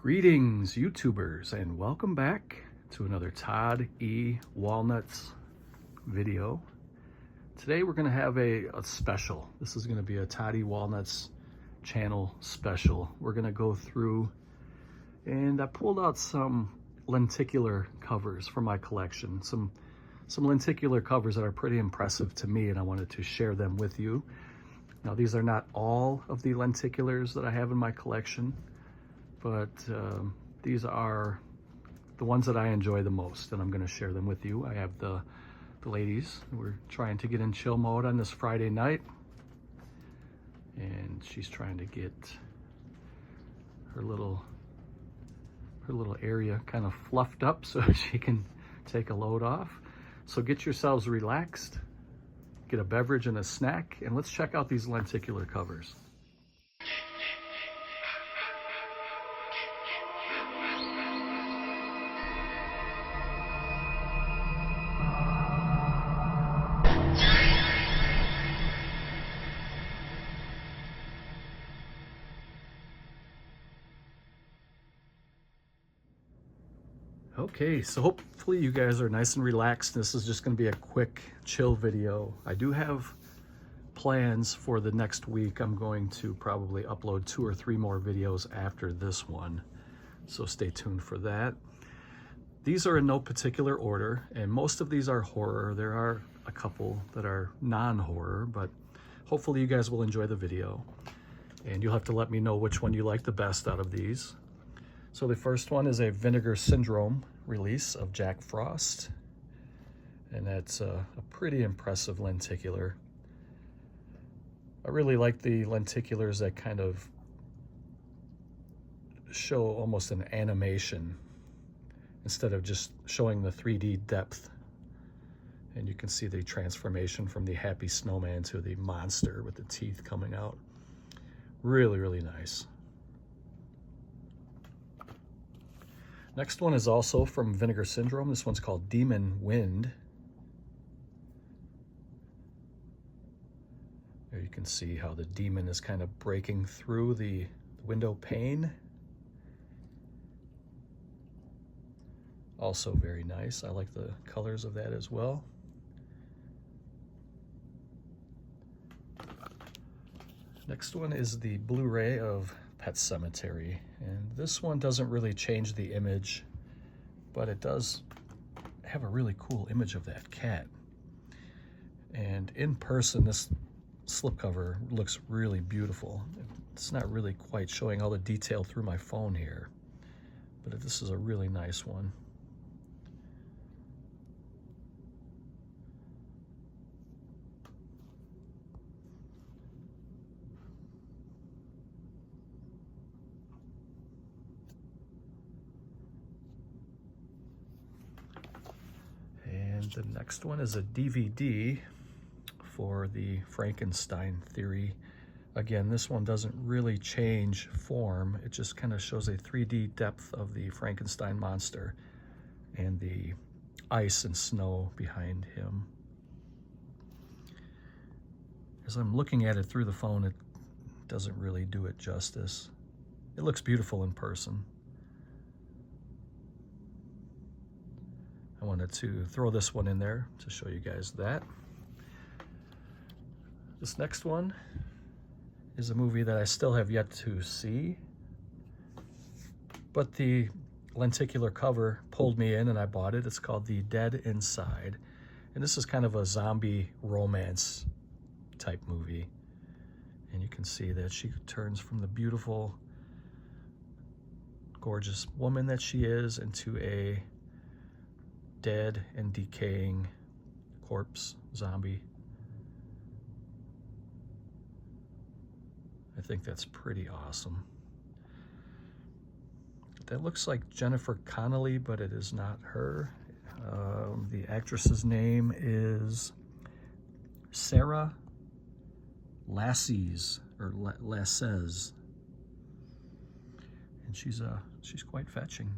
Greetings, YouTubers, and welcome back to another Todd E. Walnuts video. Today we're going to have a special. This is going to be a Todd E. Walnuts channel special. We're going to go through, and I pulled out some lenticular covers from my collection. Some lenticular covers that are pretty impressive to me, and I wanted to share them with you. Now, these are not all of the lenticulars that I have in my collection, but these are the ones that I enjoy the most, and I'm going to share them with you. I have the ladies. We're trying to get in chill mode on this Friday night, and she's trying to get her little area kind of fluffed up so she can take a load off. So get yourselves relaxed, get a beverage and a snack, and let's check out these lenticular covers. Okay, so hopefully you guys are nice and relaxed. This is just going to be a quick chill video. I do have plans for the next week. I'm going to probably upload 2 or 3 more videos after this one, so stay tuned for that. These are in no particular order, and most of these are horror. There are a couple that are non-horror, but hopefully you guys will enjoy the video, and you'll have to let me know which one you like the best out of these. So the first one is a Vinegar Syndrome release of Jack Frost, and that's a pretty impressive lenticular. I really like the lenticulars that kind of show almost an animation instead of just showing the 3D depth. And you can see the transformation from the happy snowman to the monster with the teeth coming out. Really, really nice. Next one is also from Vinegar Syndrome. This one's called Demon Wind. There you can see how the demon is kind of breaking through the window pane. Also very nice. I like the colors of that as well. Next one is the Blu-ray of Pet Cemetery, and this one doesn't really change the image, but it does have a really cool image of that cat. And in person, this slipcover looks really beautiful. It's not really quite showing all the detail through my phone here, but this is a really nice one. The next one is a DVD for the Frankenstein theory. Again, this one doesn't really change form. It just kind of shows a 3D depth of the Frankenstein monster and the ice and snow behind him. As I'm looking at it through the phone, it doesn't really do it justice. It looks beautiful in person. I wanted to throw this one in there to show you guys that. This next one is a movie that I still have yet to see, but the lenticular cover pulled me in and I bought it. It's called The Dead Inside, and this is kind of a zombie romance type movie. And you can see that she turns from the beautiful, gorgeous woman that she is into a dead and decaying corpse zombie. I think that's pretty awesome. That looks like Jennifer Connelly, but it is not her. The actress's name is Sarah Lasses, and she's quite fetching.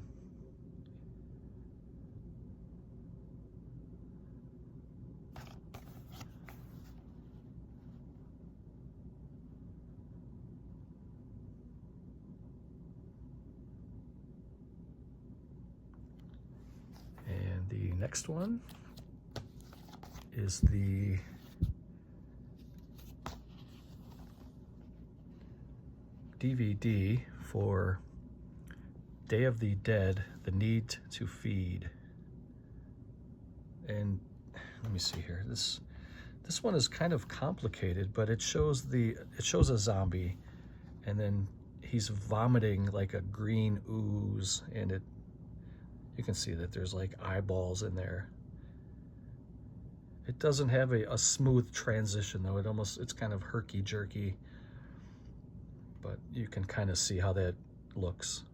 next one is the DVD for Day of the Dead, The Need to Feed. And let me see here. This one is kind of complicated, but it shows a zombie, and then he's vomiting like a green ooze, and you can see that there's like eyeballs in there. It doesn't have a smooth transition though. It's kind of herky-jerky, but you can kind of see how that looks.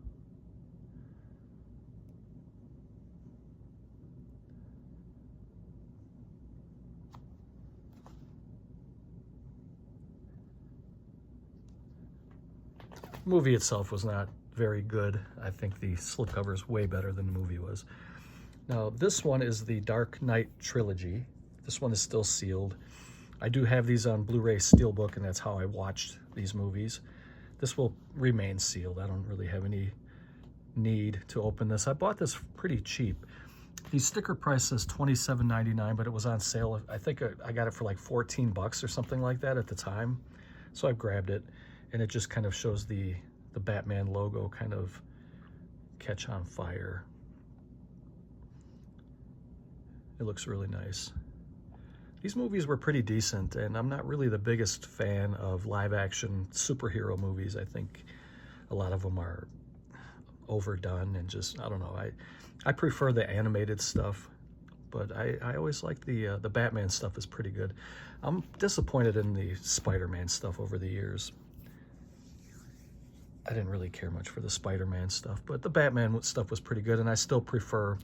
The movie itself was not very good. I think the slipcover is way better than the movie was. Now, this one is the Dark Knight trilogy. This one is still sealed. I do have these on Blu-ray Steelbook, and that's how I watched these movies. This will remain sealed. I don't really have any need to open this. I bought this pretty cheap. The sticker price says $27.99, but it was on sale. I think I got it for like 14 bucks or something like that at the time. So I grabbed it, and it just kind of shows the Batman logo kind of catch on fire. It looks really nice. These movies were pretty decent, and I'm not really the biggest fan of live-action superhero movies. I think a lot of them are overdone and just, I don't know. I prefer the animated stuff, but I always like the Batman stuff is pretty good. I'm disappointed in the Spider-Man stuff over the years. I didn't really care much for the Spider-Man stuff, but the Batman stuff was pretty good, and I still prefer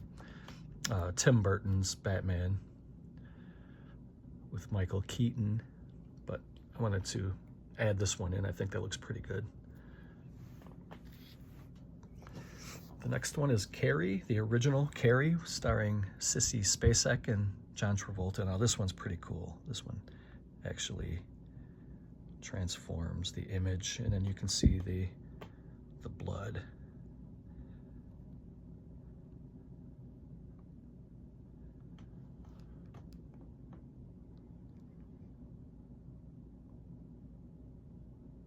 Tim Burton's Batman with Michael Keaton, but I wanted to add this one in. I think that looks pretty good. The next one is Carrie, the original Carrie, starring Sissy Spacek and John Travolta. Now this one's pretty cool. This one actually transforms the image, and then you can see the blood.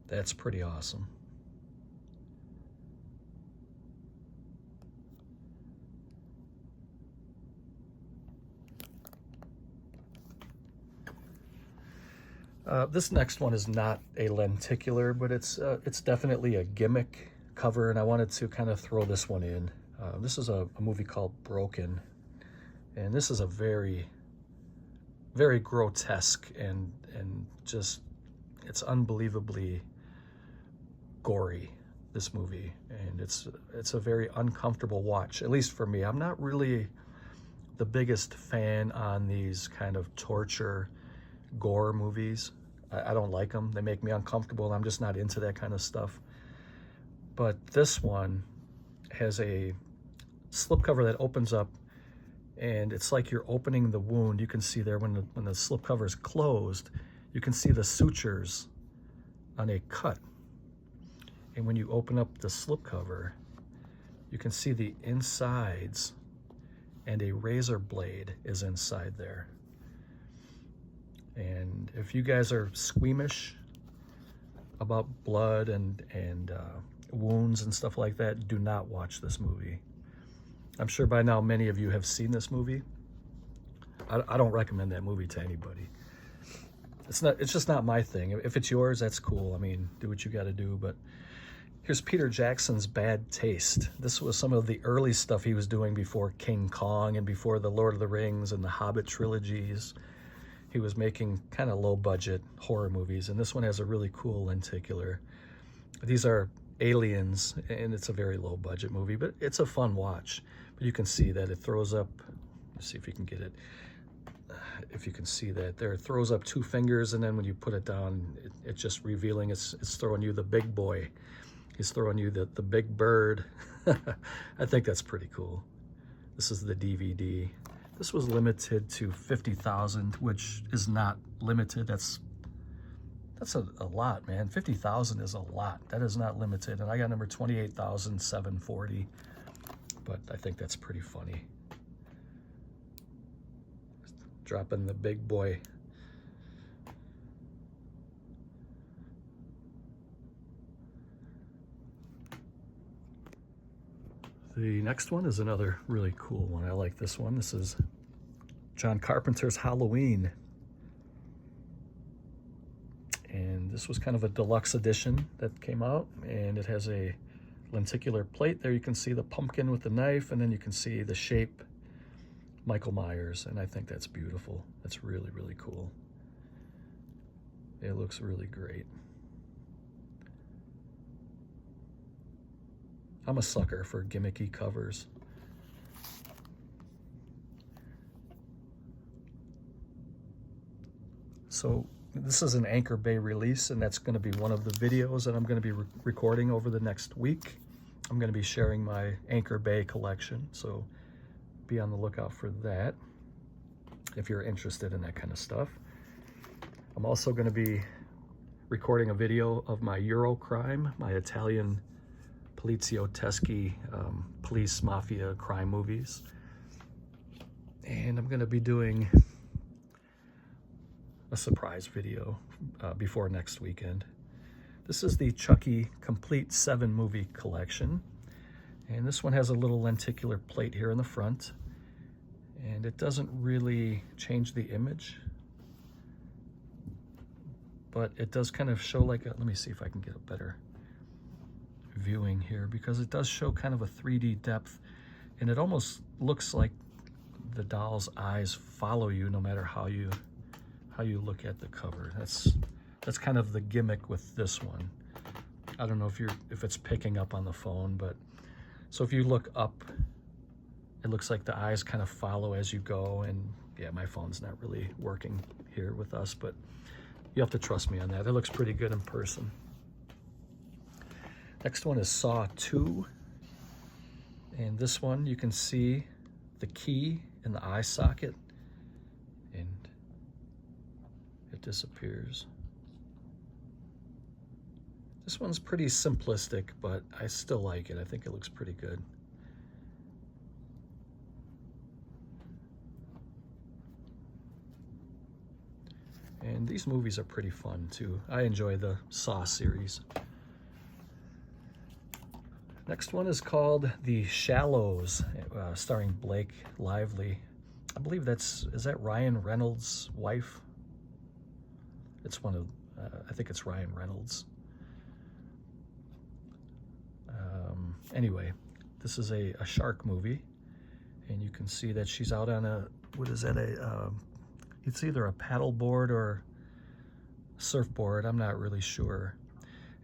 That's pretty awesome. This next one is not a lenticular, but it's definitely a gimmick cover, and I wanted to kind of throw this one in. This is a movie called Broken, and this is a very, very grotesque and just, it's unbelievably gory, this movie, and it's a very uncomfortable watch, at least for me. I'm not really the biggest fan on these kind of torture gore movies. I don't like them. They make me uncomfortable, and I'm just not into that kind of stuff. But this one has a slipcover that opens up, and it's like you're opening the wound. You can see there when the slipcover is closed, you can see the sutures on a cut. And when you open up the slipcover, you can see the insides, and a razor blade is inside there. And if you guys are squeamish about blood and wounds and stuff like that, do not watch this movie. I'm sure by now many of you have seen this movie. I don't recommend that movie to anybody. It's just not my thing. If it's yours, that's cool. I mean, do what you got to do. But here's Peter Jackson's Bad Taste. This was some of the early stuff he was doing before King Kong and before the Lord of the Rings and the Hobbit trilogies. He was making kind of low-budget horror movies, and this one has a really cool lenticular. These are aliens, and it's a very low-budget movie, but it's a fun watch. But you can see that it throws up, let's see if you can get it, if you can see that there, it throws up two fingers, and then when you put it down, it's just revealing, it's throwing you the big boy. He's throwing you the big bird. I think that's pretty cool. This is the DVD. This was limited to 50,000, which is not limited. That's a lot, man. 50,000 is a lot. That is not limited. And I got number 28,740, but I think that's pretty funny. dropping the big boy. The next one is another really cool one. I like this one. This is John Carpenter's Halloween. And this was kind of a deluxe edition that came out, and it has a lenticular plate. There you can see the pumpkin with the knife, and then you can see the shape, Michael Myers, and I think that's beautiful. That's really, really cool. It looks really great. I'm a sucker for gimmicky covers. So this is an Anchor Bay release, and that's going to be one of the videos that I'm going to be recording over the next week. I'm going to be sharing my Anchor Bay collection, so be on the lookout for that if you're interested in that kind of stuff. I'm also going to be recording a video of my Eurocrime, my Italian polizioteschi, police mafia crime movies. And I'm going to be doing a surprise video before next weekend. This is the Chucky Complete 7-movie collection. And this one has a little lenticular plate here in the front. And it doesn't really change the image, but it does kind of show like a, let me see if I can get a better viewing here, because it does show kind of a 3D depth, and it almost looks like the doll's eyes follow you no matter how you look at the cover. That's kind of the gimmick with this one. I don't know if it's picking up on the phone, but so if you look up, it looks like the eyes kind of follow as you go. And yeah, my phone's not really working here with us, but you have to trust me on that. It looks pretty good in person. Next one is Saw 2. And this one, you can see the key in the eye socket, and it disappears. This one's pretty simplistic, but I still like it. I think it looks pretty good. And these movies are pretty fun too. I enjoy the Saw series. Next one is called The Shallows, starring Blake Lively. I believe is that Ryan Reynolds' wife? It's one of, I think it's Ryan Reynolds. Anyway, this is a shark movie, and you can see that she's out on a, what is that, it's either a paddle board or surfboard, I'm not really sure.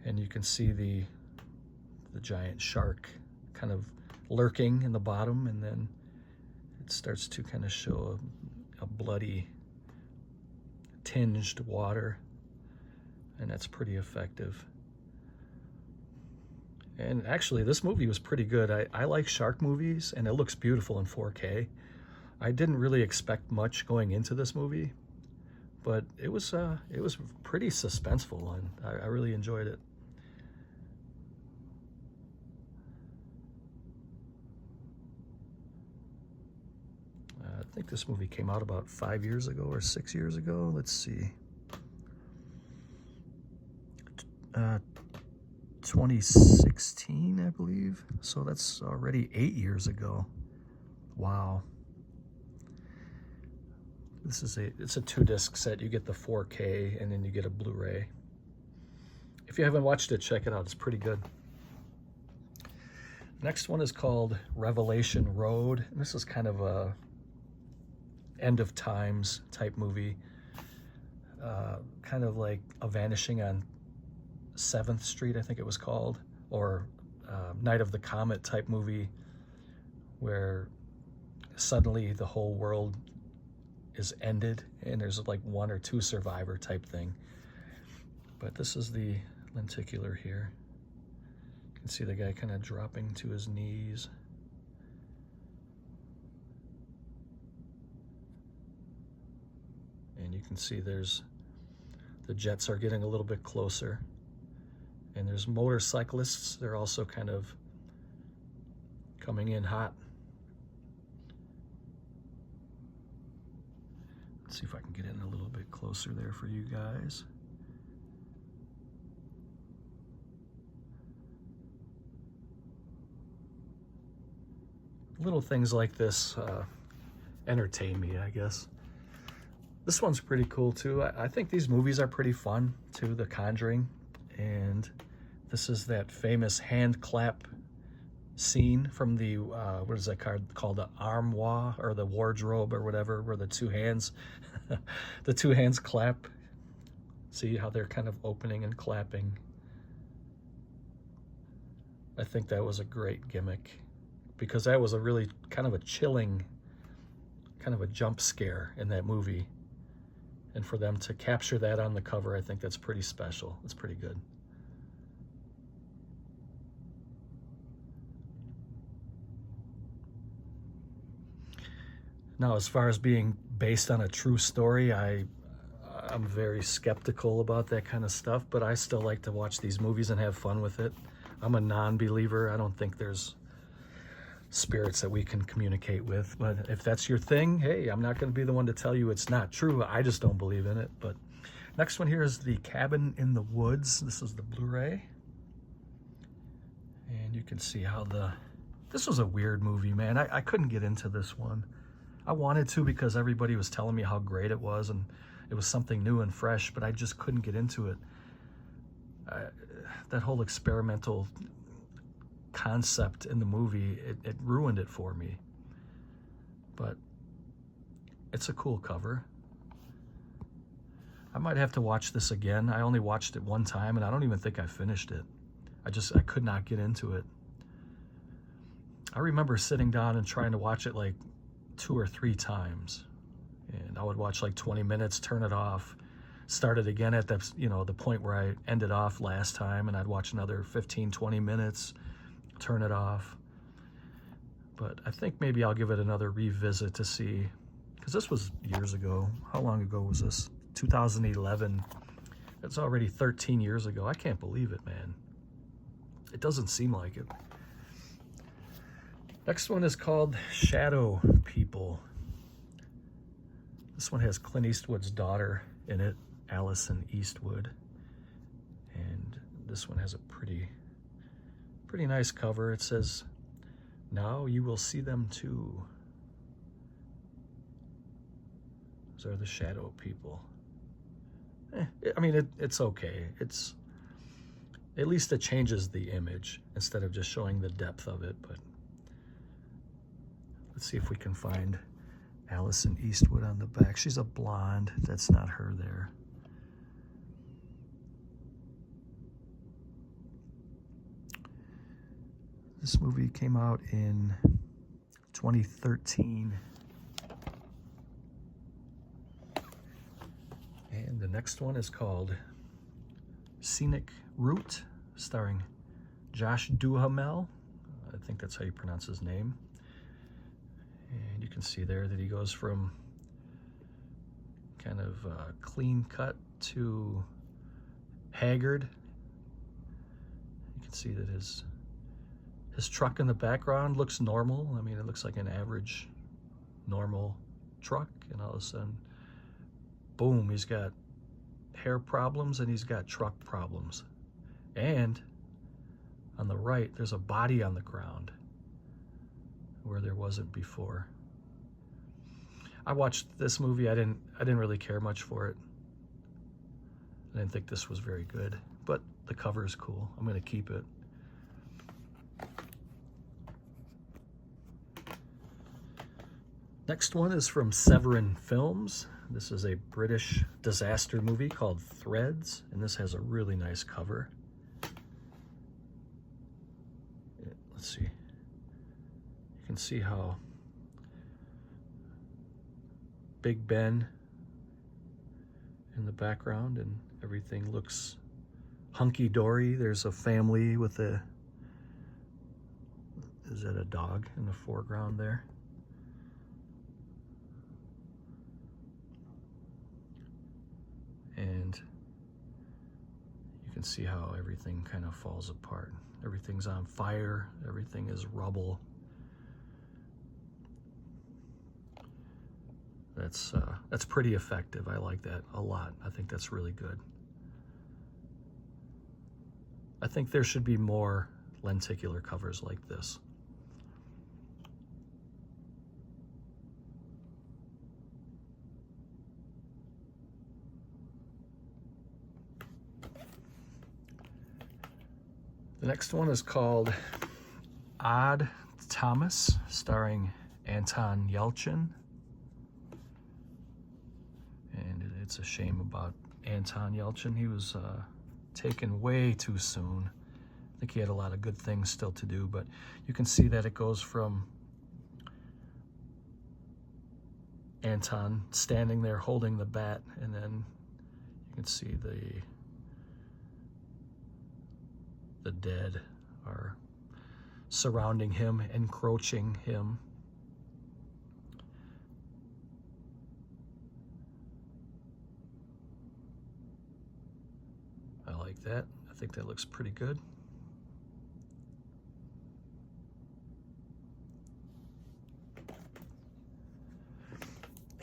And you can see the giant shark kind of lurking in the bottom, and then it starts to kind of show a bloody tinged water, and that's pretty effective. And actually this movie was pretty good. I like shark movies, and it looks beautiful in 4K. I didn't really expect much going into this movie, but it was pretty suspenseful, and I really enjoyed it. I think this movie came out about 5 years ago or 6 years ago. Let's see. 2016, I believe. So that's already 8 years ago. Wow. It's a 2-disc set. You get the 4K, and then you get a Blu-ray. If you haven't watched it, check it out. It's pretty good. Next one is called Revelation Road. And this is kind of a end of times type movie. Kind of like A Vanishing on 7th Street, I think it was called, or Night of the Comet type movie, where suddenly the whole world is ended and there's like 1 or 2 survivor type thing. But this is the lenticular here. You can see the guy kind of dropping to his knees. And you can see the jets are getting a little bit closer. And there's motorcyclists. They're also kind of coming in hot. Let's see if I can get in a little bit closer there for you guys. Little things like this entertain me, I guess. This one's pretty cool too. I think these movies are pretty fun too, The Conjuring. And this is that famous hand clap scene from the, what is that called? The armoire or the wardrobe or whatever, where the two hands, the two hands clap. See how they're kind of opening and clapping. I think that was a great gimmick, because that was a really kind of a chilling, kind of a jump scare in that movie. And for them to capture that on the cover, I think that's pretty special. It's pretty good. Now, as far as being based on a true story, I'm very skeptical about that kind of stuff, but I still like to watch these movies and have fun with it. I'm a non-believer. I don't think there's spirits that we can communicate with, but if that's your thing, hey, I'm not going to be the one to tell you it's not true. I just don't believe in it. But next one here is The Cabin in the Woods. This is the Blu-ray, and you can see how this was a weird movie, man. I couldn't get into this one. I wanted to, because everybody was telling me how great it was and it was something new and fresh, but I just couldn't get into it. That whole experimental concept in the movie, it ruined it for me. But it's a cool cover. I might have to watch this again. I only watched it one time and I don't even think I finished it. I could not get into it. I remember sitting down and trying to watch it like 2 or 3 times, and I would watch like 20 minutes, turn it off, start it again at the the point where I ended off last time, and I'd watch another 15-20 minutes, turn it off. But I think maybe I'll give it another revisit to see, because this was years ago. How long ago was this? 2011. It's already 13 years ago. I can't believe it, man. It doesn't seem like it. Next one is called Shadow People. This one has Clint Eastwood's daughter in it, Allison Eastwood. And this one has a pretty nice cover. It says, "Now you will see them too." Those are the shadow people. I mean, it's okay. At least it changes the image instead of just showing the depth of it. But let's see if we can find Allison Eastwood on the back. She's a blonde. That's not her there. This movie came out in 2013. And the next one is called Scenic Route, starring Josh Duhamel. I think that's how you pronounce his name. And you can see there that he goes from kind of clean cut to Haggard. You can see that his truck in the background looks normal. I mean, it looks like an average, normal truck, and all of a sudden, boom, he's got hair problems and he's got truck problems. And on the right, there's a body on the ground where there wasn't before. I watched this movie. I didn't really care much for it. I didn't think this was very good, but the cover is cool. I'm gonna keep it. Next one is from Severin Films. This is a British disaster movie called Threads, and this has a really nice cover. Let's see. You can see how Big Ben in the background, and everything looks hunky-dory. There's a family with is that a dog in the foreground there? And you can see how everything kind of falls apart. Everything's on fire. Everything is rubble. That's pretty effective. I like that a lot. I think that's really good. I think there should be more lenticular covers like this. The next one is called Odd Thomas, starring Anton Yelchin. And it's a shame about Anton Yelchin. He was taken way too soon. I think he had a lot of good things still to do, but you can see that it goes from Anton standing there holding the bat, and then you can see the dead are surrounding him, encroaching him. I like that. I think that looks pretty good.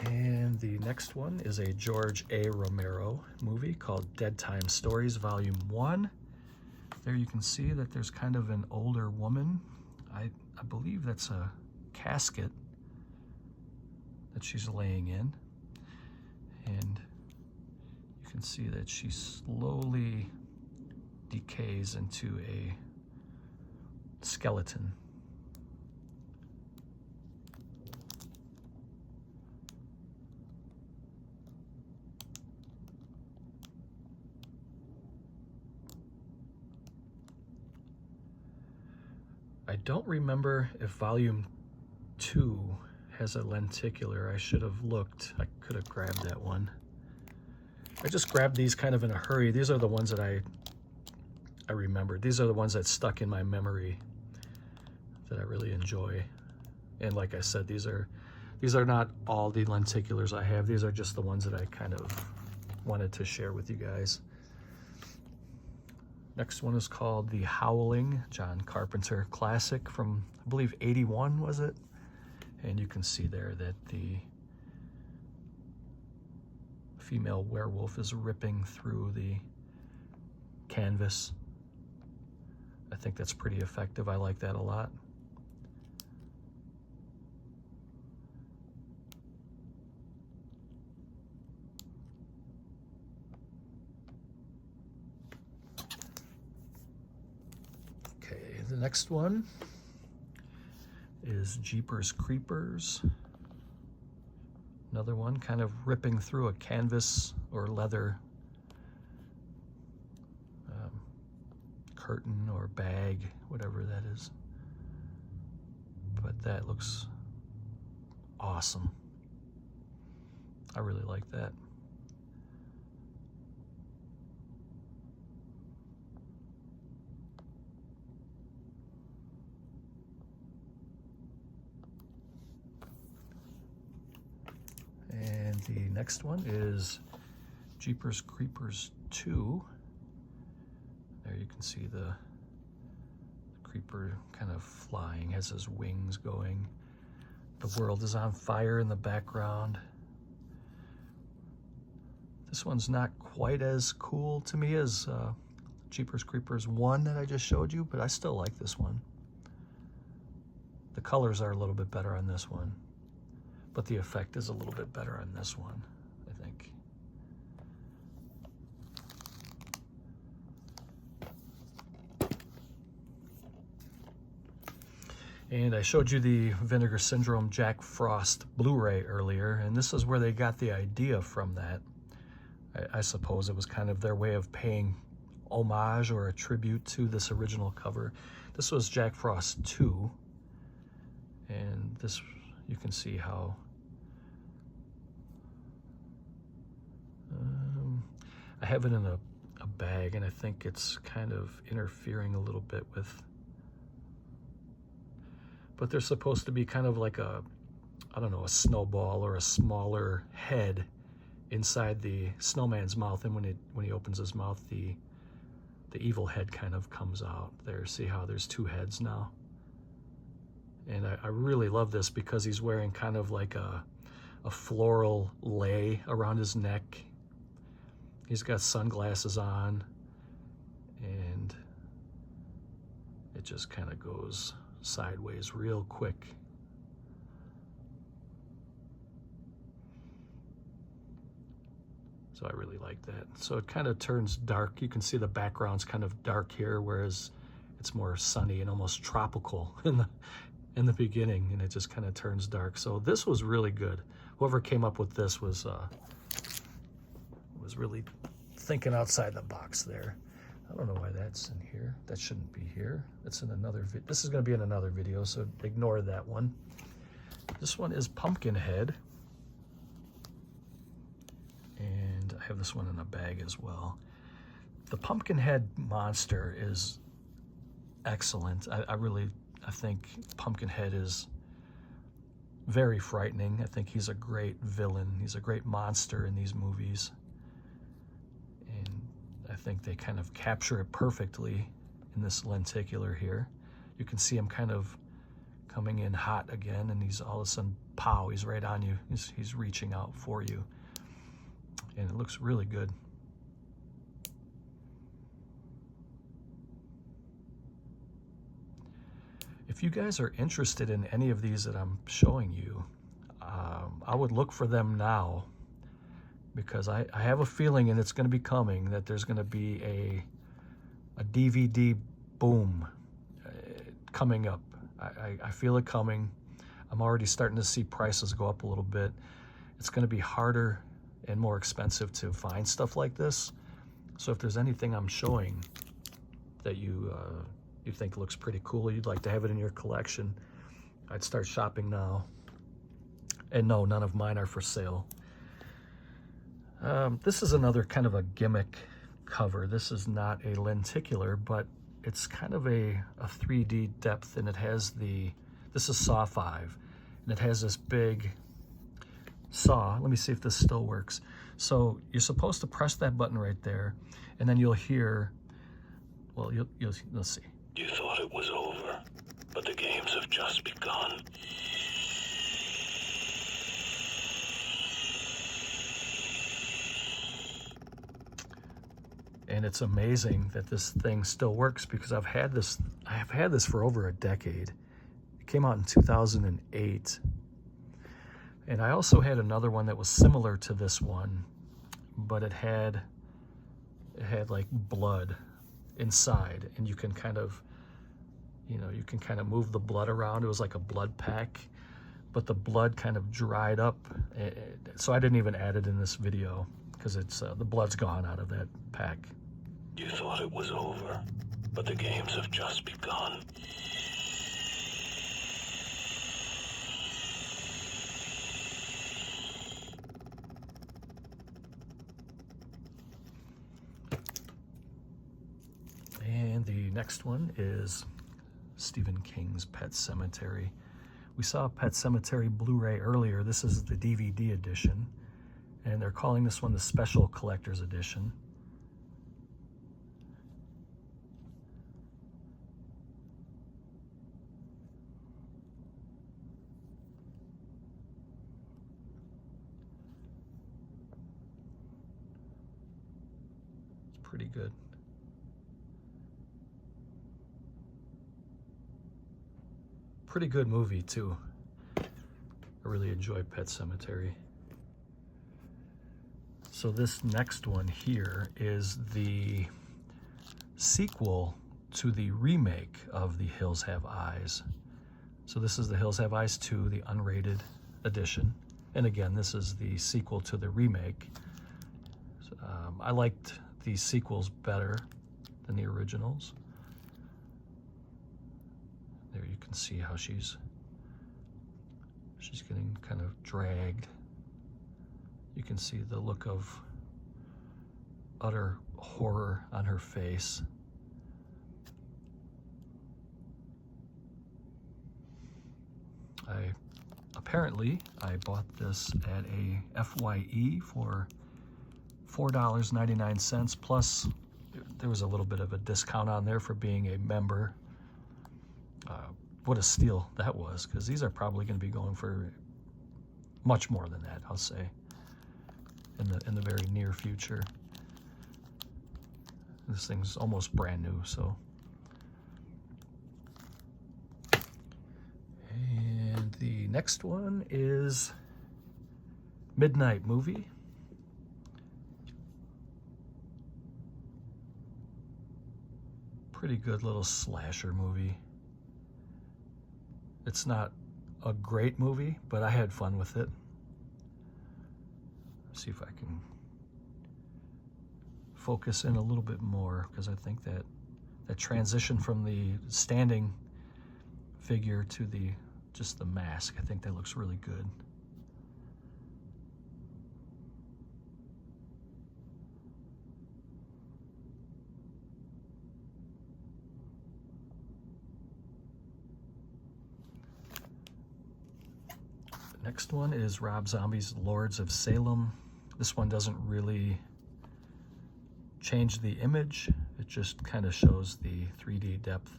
And the next one is a George A. Romero movie called Deadtime Stories, Volume 1. There you can see that there's kind of an older woman. I believe that's a casket that she's laying in. And you can see that she slowly decays into a skeleton. I don't remember if Volume 2 has a lenticular. I should have looked. I could have grabbed that one. I just grabbed these kind of in a hurry. These are the ones that I remembered. These are the ones that stuck in my memory that I really enjoy. And like I said, these are not all the lenticulars I have. These are just the ones that I kind of wanted to share with you guys. Next one is called The Howling, John Carpenter classic from, I believe, 81, was it? And you can see there that the female werewolf is ripping through the canvas. I think that's pretty effective. I like that a lot. The next one is Jeepers Creepers. Another one kind of ripping through a canvas or leather curtain or bag, whatever that is. But that looks awesome. I really like that. And the next one is Jeepers Creepers 2. There you can see the creeper kind of flying, has his wings going. The world is on fire in the background. This one's not quite as cool to me as Jeepers Creepers 1 that I just showed you, but I still like this one. The colors are a little bit better on this one, but the effect is a little bit better on this one, I think. And I showed you the Vinegar Syndrome Jack Frost Blu-ray earlier, and this is where they got the idea from that. I suppose it was kind of their way of paying homage or a tribute to this original cover. This was Jack Frost 2, and this, you can see how I have it in a bag, and I think it's kind of interfering a little bit with, but there's supposed to be kind of like a, I don't know, a snowball or a smaller head inside the snowman's mouth, and when he opens his mouth, the evil head kind of comes out there. See how there's two heads now? And I really love this because he's wearing kind of like a a floral lei around his neck. He's got sunglasses on, and it just kind of goes sideways real quick. So I really like that. So it kind of turns dark. You can see the background's kind of dark here, whereas it's more sunny and almost tropical in the beginning, and it just kind of turns dark. So this was really good. Whoever came up with this was really thinking outside the box there. I don't know why that's in here. That shouldn't be here. It's in another video. This is going to be in another video, so ignore that one. This one is Pumpkinhead. And I have this one in a bag as well. The Pumpkinhead monster is excellent. I think Pumpkinhead is very frightening. I think he's a great villain. He's a great monster in these movies. And I think they kind of capture it perfectly in this lenticular here. You can see him kind of coming in hot again, and he's all of a sudden, pow, he's right on you. He's reaching out for you. And it looks really good. If you guys are interested in any of these that I'm showing you, I would look for them now, because I have a feeling, and it's going to be coming, that there's going to be a DVD boom coming up. I feel it coming. I'm already starting to see prices go up a little bit. It's going to be harder and more expensive to find stuff like this. So if there's anything I'm showing that you think looks pretty cool, you'd like to have it in your collection, I'd start shopping now. And no, none of mine are for sale. This is another kind of a gimmick cover. This is not a lenticular, but it's kind of a 3D depth, and it has this is saw 5, and it has this big saw. Let me see if this still works. So you're supposed to press that button right there, and then you'll hear, well, you'll see. You thought it was over, but the games have just begun. And it's amazing that this thing still works, because I have had this for over a decade. It came out in 2008. And I also had another one that was similar to this one, but it had like blood inside, and you can kind of, move the blood around. It was like a blood pack, but the blood kind of dried up. So I didn't even add it in this video, because it's the blood's gone out of that pack. You thought it was over, but the games have just begun. And the next one is Stephen King's Pet Sematary. We saw Pet Sematary Blu-ray earlier. This is the DVD edition, and they're calling this one the Special Collector's Edition. It's pretty good. Pretty good movie too. I really enjoy Pet Sematary. So this next one here is the sequel to the remake of The Hills Have Eyes. So this is The Hills Have Eyes 2, the unrated edition. And again, this is the sequel to the remake. I liked these sequels better than the originals. There you can see how she's getting kind of dragged. You can see the look of utter horror on her face. Apparently I bought this at a FYE for $4.99, plus there was a little bit of a discount on there for being a member. What a steal that was, because these are probably going to be going for much more than that, I'll say, in the very near future. This thing's almost brand new, so. And the next one is Midnight Movie. Pretty good little slasher movie. It's not a great movie, but I had fun with it. Let's see if I can focus in a little bit more, because I think that transition from the standing figure to just the mask, I think that looks really good. The next one is Rob Zombie's Lords of Salem. This one doesn't really change the image, it just kind of shows the 3D depth.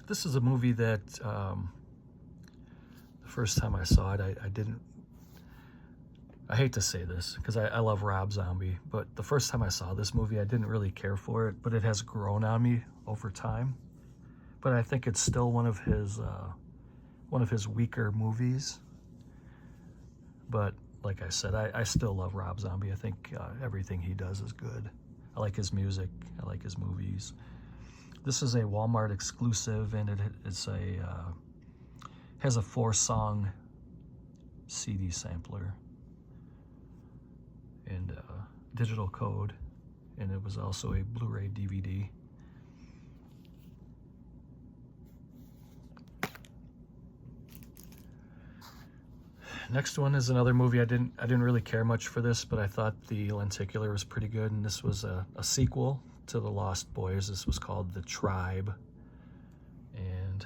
This is a movie that the first time I saw it, I hate to say this because I love Rob Zombie, but the first time I saw this movie, I didn't really care for it, but it has grown on me over time. But I think it's still one of his weaker movies. But like I said, I still love Rob Zombie. I think everything he does is good. I like his music. I like his movies. This is a Walmart exclusive, and it's has a 4-song CD sampler and digital code, and it was also a Blu-ray DVD. Next one is another movie. I didn't really care much for this, but I thought the Lenticular was pretty good, and this was a sequel to The Lost Boys. This was called The Tribe, and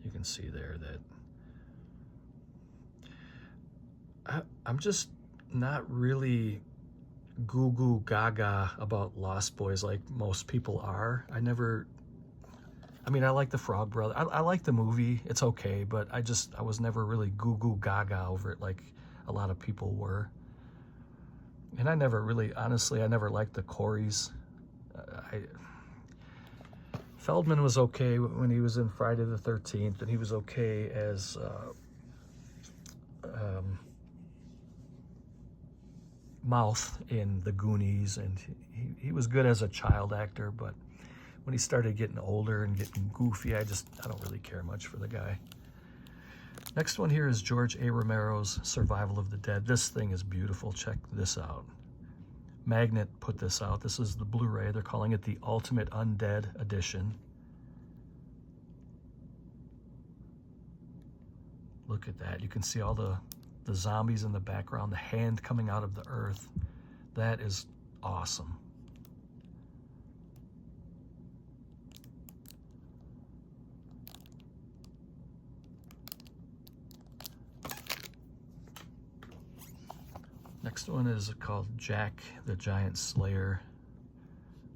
you can see there that I'm just not really goo goo gaga about Lost Boys like most people are. I like the Frog Brother. I like the movie. It's okay, but I was never really goo goo gaga over it like a lot of people were. And I never liked the Coreys. Feldman was okay when he was in Friday the 13th, and he was okay as Mouth in The Goonies, and he was good as a child actor, but when he started getting older and getting goofy, I don't really care much for the guy. Next one here is George A. Romero's Survival of the Dead. This thing is beautiful. Check this out. Magnet put this out. This is the Blu-ray. They're calling it the Ultimate Undead Edition. Look at that. You can see all the zombies in the background, the hand coming out of the earth. That is awesome. Next one is called Jack the Giant Slayer.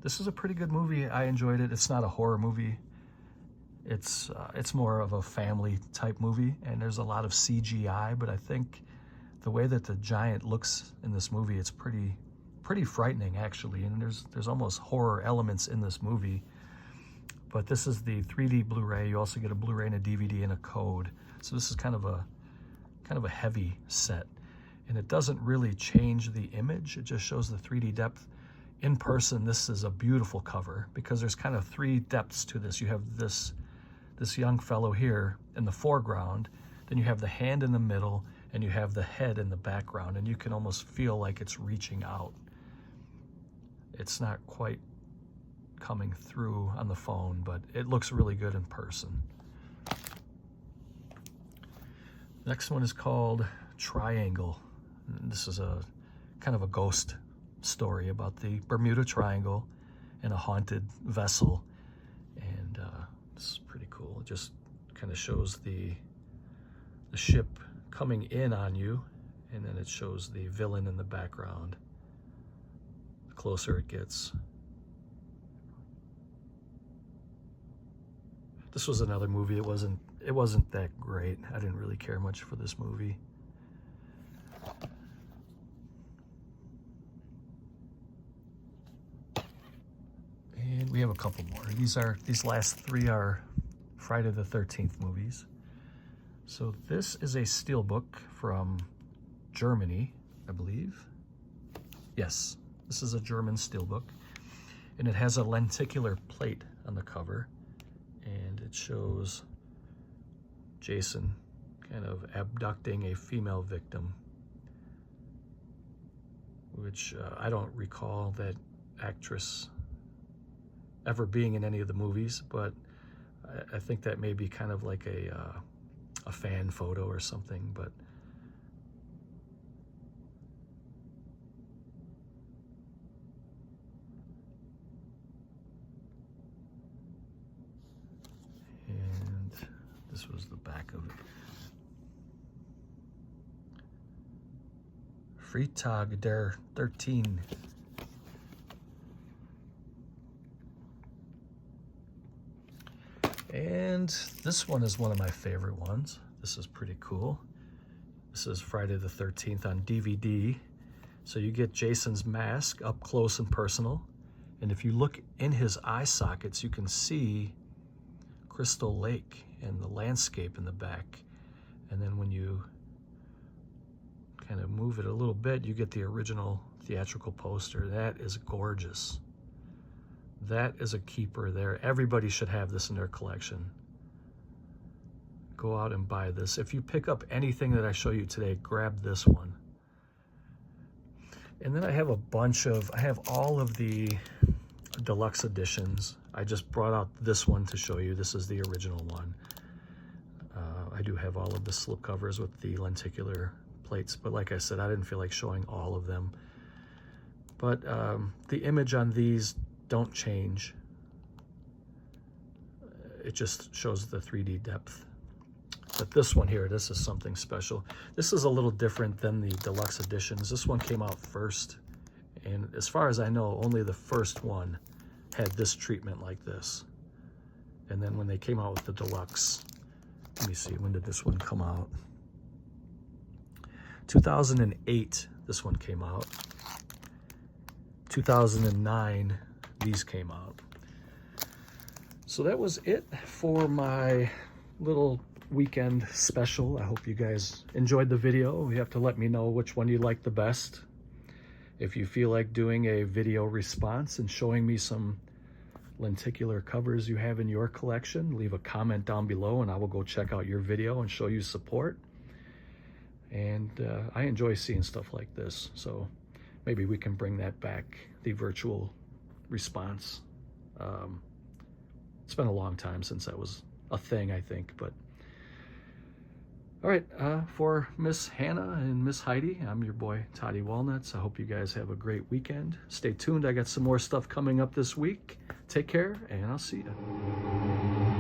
This is a pretty good movie. I enjoyed it. It's not a horror movie. It's more of a family type movie, and there's a lot of CGI, but I think the way that the giant looks in this movie, it's pretty frightening actually, and there's almost horror elements in this movie. But this is the 3D Blu-ray. You also get a Blu-ray and a DVD and a code. So this is kind of a heavy set. And it doesn't really change the image. It just shows the 3D depth. In person, this is a beautiful cover because there's kind of 3 depths to this. You have this young fellow here in the foreground, then you have the hand in the middle, and you have the head in the background, and you can almost feel like it's reaching out. It's not quite coming through on the phone, but it looks really good in person. Next one is called Triangle. This is a kind of a ghost story about the Bermuda Triangle and a haunted vessel, and this is pretty cool. It just kind of shows the ship coming in on you, and then it shows the villain in the background. The closer it gets. This was another movie. It wasn't that great. I didn't really care much for this movie. And we have a couple more. These last three are Friday the 13th movies. So this is a steelbook from Germany, I believe. Yes, this is a German steelbook. And it has a lenticular plate on the cover. And it shows Jason kind of abducting a female victim, which I don't recall that actress ever being in any of the movies, but I think that may be kind of like a fan photo or something. But and this was the back of it. Freitag der 13. And this one is one of my favorite ones. This is pretty cool. This is Friday the 13th on DVD. So you get Jason's mask up close and personal. And if you look in his eye sockets, you can see Crystal Lake and the landscape in the back. And then when you kind of move it a little bit, you get the original theatrical poster. That is gorgeous. That is a keeper there. Everybody should have this in their collection. Go out and buy this. If you pick up anything that I show you today, grab this one. And then I have I have all of the deluxe editions. I just brought out this one to show you. This is the original one. I do have all of the slipcovers with the lenticular plates, but like I said, I didn't feel like showing all of them. But the image on these don't change. It just shows the 3D depth. But this one here, this is something special. This is a little different than the deluxe editions. This one came out first, and as far as I know, only the first one had this treatment like this. And then when they came out with the deluxe, let me see, when did this one come out? 2008, this one came out. 2009, these came out. So that was it for my little weekend special. I hope you guys enjoyed the video. You have to let me know which one you like the best. If you feel like doing a video response and showing me some lenticular covers you have in your collection, leave a comment down below and I will go check out your video and show you support. And I enjoy seeing stuff like this, so maybe we can bring that back, the virtual response. It's been a long time since that was a thing, I think, but all right, for Miss Hannah and Miss Heidi, I'm your boy Toddy Walnuts. I hope you guys have a great weekend. Stay tuned, I got some more stuff coming up this week. Take care, and I'll see you.